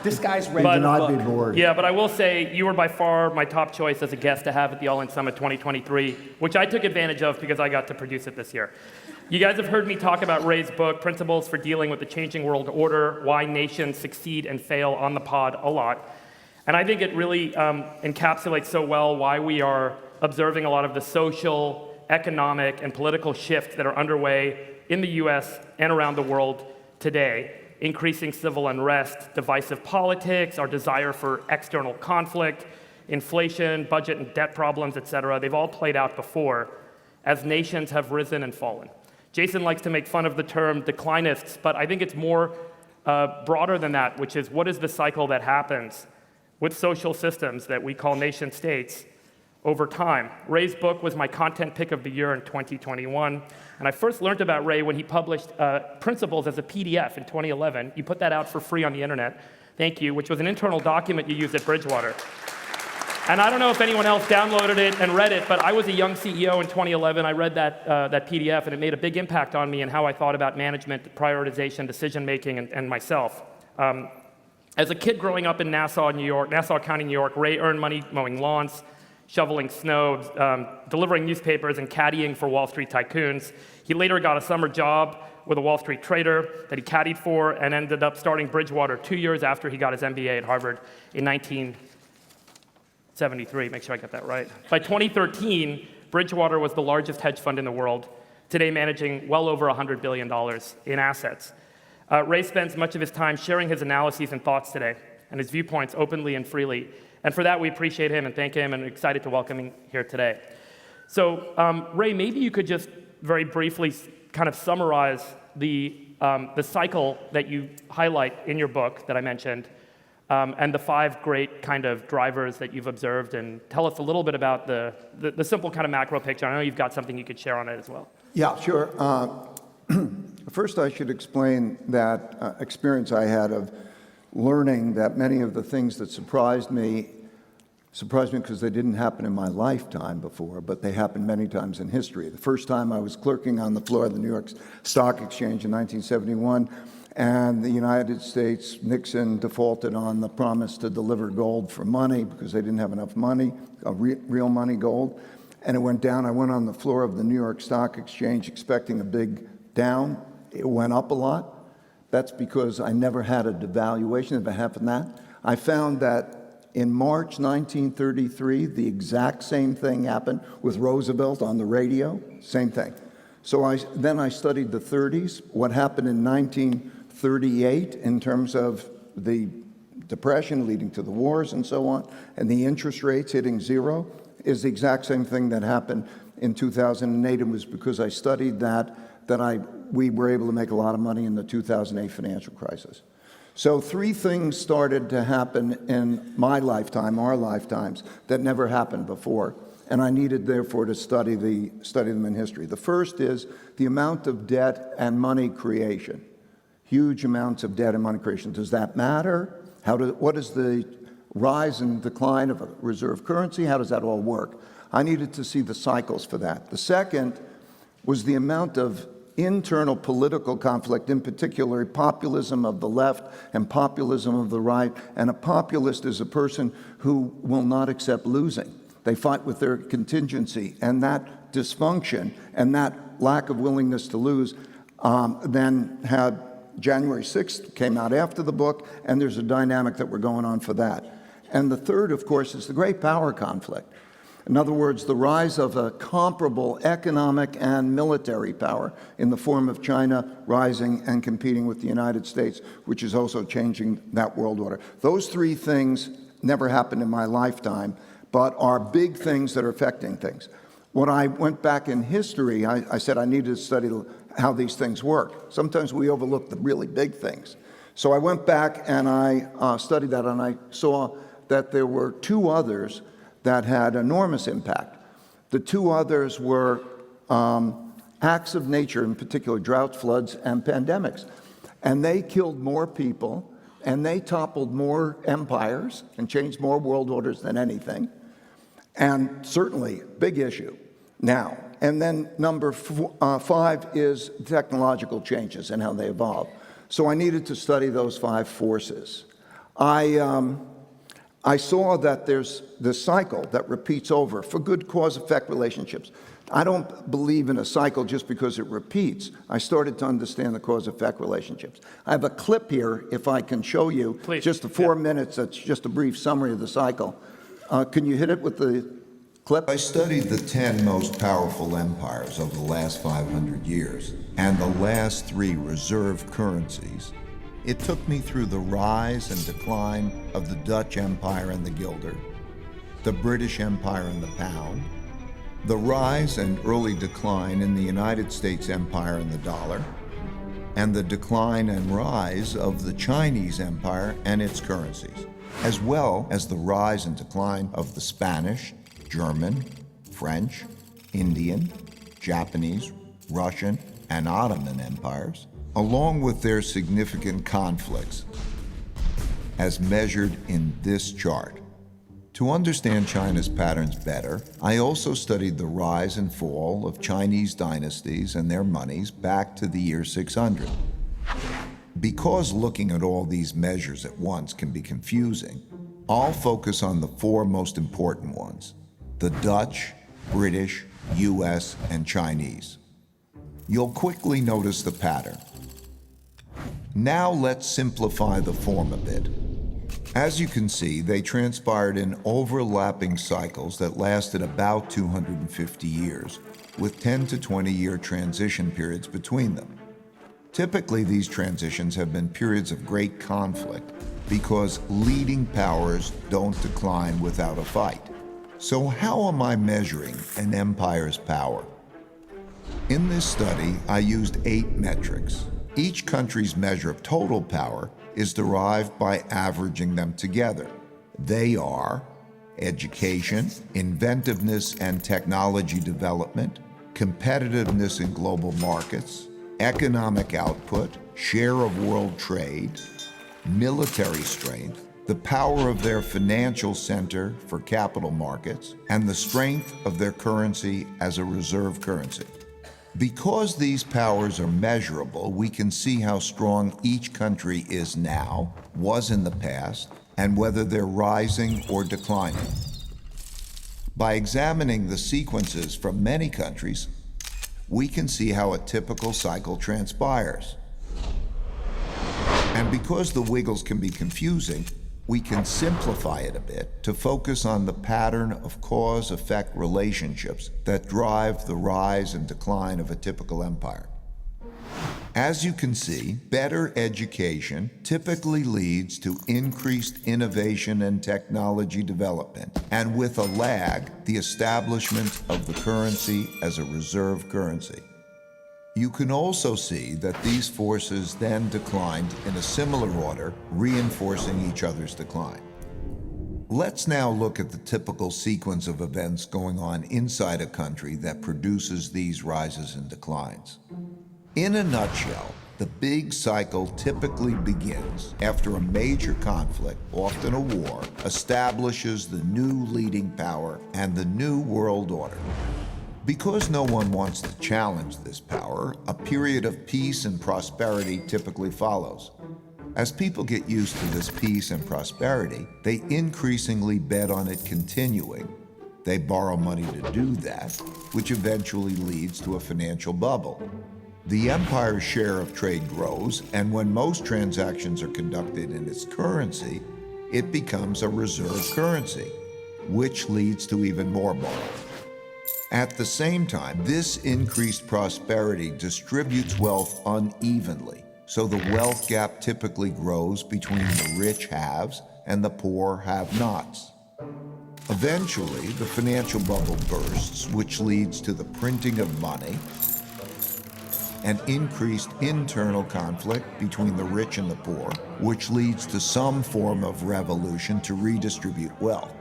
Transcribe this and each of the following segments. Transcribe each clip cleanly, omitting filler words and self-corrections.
This guy's ready But- to I'd be book. bored. Yeah, but I will say you were by far my top choice as a guest to have at the All In Summit 2023, which I took advantage of because I got to produce it this year. You guys have heard me talk about Ray's book, Principles for Dealing with the Changing World Order, Why Nations Succeed and Fail on the pod a lot. And I think it really encapsulates so well why we are observing a lot of the social, economic, and political shifts that are underway in the US and around the world today. Increasing civil unrest, divisive politics, our desire for external conflict, inflation, budget and debt problems, et cetera. They've all played out before as nations have risen and fallen. Jason likes to make fun of the term declinists, but I think it's more broader than that, which is what is the cycle that happens with social systems that we call nation states over time. Ray's book was my content pick of the year in 2021, and I first learned about Ray when he published Principles as a PDF in 2011. You put that out for free on the internet, thank you, which was an internal document you used at Bridgewater. And I don't know if anyone else downloaded it and read it, but I was a young CEO in 2011. I read that PDF, and it made a big impact on me and how I thought about management, prioritization, decision-making, and myself. As a kid growing up in Nassau County, New York, Ray earned money mowing lawns, shoveling snow, delivering newspapers, and caddying for Wall Street tycoons. He later got a summer job with a Wall Street trader that he caddied for and ended up starting Bridgewater 2 years after he got his MBA at Harvard in 1973, make sure I get that right. By 2013, Bridgewater was the largest hedge fund in the world, today managing well over $100 billion in assets. Ray spends much of his time sharing his analyses and thoughts today, and his viewpoints openly and freely. And for that, we appreciate him and thank him and are excited to welcome him here today. So, Ray, maybe you could just very briefly kind of summarize the cycle that you highlight in your book that I mentioned, and the 5 great kind of drivers that you've observed, and tell us a little bit about the simple kind of macro picture. I know you've got something you could share on it as well. Yeah, sure. First, I should explain that experience I had of learning that many of the things that surprised me because they didn't happen in my lifetime before, but they happened many times in history. The first time I was clerking on the floor of the New York Stock Exchange in 1971, and the United States, Nixon defaulted on the promise to deliver gold for money because they didn't have enough money, real money, gold, and it went down. I went on the floor of the New York Stock Exchange expecting a big down. It went up a lot. That's because I never had a devaluation. If it happened that, I found that in March 1933, the exact same thing happened with Roosevelt on the radio, same thing. So then I studied the 30s, what happened in 1938 in terms of the depression leading to the wars and so on, and the interest rates hitting zero is the exact same thing that happened in 2008. It was because I studied that we were able to make a lot of money in the 2008 financial crisis. So 3 things started to happen in my lifetime, our lifetimes, that never happened before, and I needed, therefore, to study them in history. The first is the amount of debt and money creation. Huge amounts of debt and money creation. Does that matter? What is the rise and decline of a reserve currency? How does that all work? I needed to see the cycles for that. The second was the amount of internal political conflict, in particular populism of the left and populism of the right. And a populist is a person who will not accept losing. They fight with their contingency, and that dysfunction and that lack of willingness to lose then had January 6th came out after the book, and there's a dynamic that we're going on for that. And the third, of course, is the great power conflict. In other words, the rise of a comparable economic and military power in the form of China rising and competing with the United States, which is also changing that world order. Those 3 things never happened in my lifetime, but are big things that are affecting things. When I went back in history, I said I needed to study how these things work. Sometimes we overlook the really big things. So I went back and I studied that, and I saw that there were 2 others that had enormous impact. The 2 others were acts of nature, in particular droughts, floods, and pandemics. And they killed more people, and they toppled more empires and changed more world orders than anything. And certainly, big issue now. And then number 5 is technological changes and how they evolve. So I needed to study those 5 forces. I saw that there's this cycle that repeats over for good cause-effect relationships. I don't believe in a cycle just because it repeats. I started to understand the cause-effect relationships. I have a clip here, if I can show you. Please. Just the 4 minutes, that's just a brief summary of the cycle. Can you hit it with the clip? I studied the 10 most powerful empires over the last 500 years and the last 3 reserve currencies. It took me through the rise and decline of the Dutch Empire and the guilder, the British Empire and the pound, the rise and early decline in the United States Empire and the dollar, and the decline and rise of the Chinese Empire and its currencies, as well as the rise and decline of the Spanish, German, French, Indian, Japanese, Russian, and Ottoman empires, along with their significant conflicts, as measured in this chart. To understand China's patterns better, I also studied the rise and fall of Chinese dynasties and their monies back to the year 600. Because looking at all these measures at once can be confusing, I'll focus on the 4 most important ones: the Dutch, British, US, and Chinese. You'll quickly notice the pattern. Now let's simplify the form a bit. As you can see, they transpired in overlapping cycles that lasted about 250 years, with 10 to 20-year transition periods between them. Typically, these transitions have been periods of great conflict because leading powers don't decline without a fight. So how am I measuring an empire's power? In this study, I used 8 metrics. Each country's measure of total power is derived by averaging them together. They are education, inventiveness and technology development, competitiveness in global markets, economic output, share of world trade, military strength, the power of their financial center for capital markets, and the strength of their currency as a reserve currency. Because these powers are measurable, we can see how strong each country is now, was in the past, and whether they're rising or declining. By examining the sequences from many countries, we can see how a typical cycle transpires. And because the wiggles can be confusing, we can simplify it a bit to focus on the pattern of cause-effect relationships that drive the rise and decline of a typical empire. As you can see, better education typically leads to increased innovation and technology development, and with a lag, the establishment of the currency as a reserve currency. You can also see that these forces then declined in a similar order, reinforcing each other's decline. Let's now look at the typical sequence of events going on inside a country that produces these rises and declines. In a nutshell, the big cycle typically begins after a major conflict, often a war, establishes the new leading power and the new world order. Because no one wants to challenge this power, a period of peace and prosperity typically follows. As people get used to this peace and prosperity, they increasingly bet on it continuing. They borrow money to do that, which eventually leads to a financial bubble. The empire's share of trade grows, and when most transactions are conducted in its currency, it becomes a reserve currency, which leads to even more borrowing. At the same time, this increased prosperity distributes wealth unevenly, so the wealth gap typically grows between the rich haves and the poor have-nots. Eventually, the financial bubble bursts, which leads to the printing of money and increased internal conflict between the rich and the poor, which leads to some form of revolution to redistribute wealth.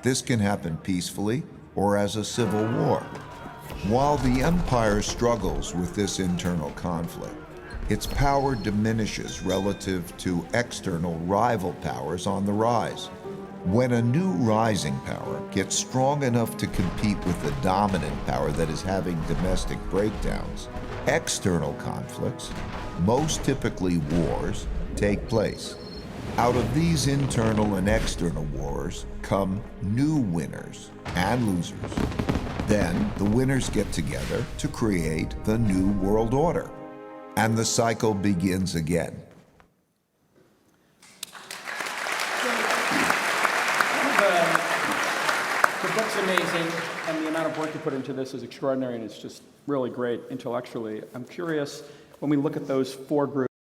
This can happen peacefully or as a civil war. While the empire struggles with this internal conflict, its power diminishes relative to external rival powers on the rise. When a new rising power gets strong enough to compete with the dominant power that is having domestic breakdowns, external conflicts, most typically wars, take place. Out of these internal and external wars come new winners and losers. Then the winners get together to create the new world order. And the cycle begins again. The book's amazing, and the amount of work you put into this is extraordinary, and it's just really great intellectually. I'm curious, when we look at those four groups,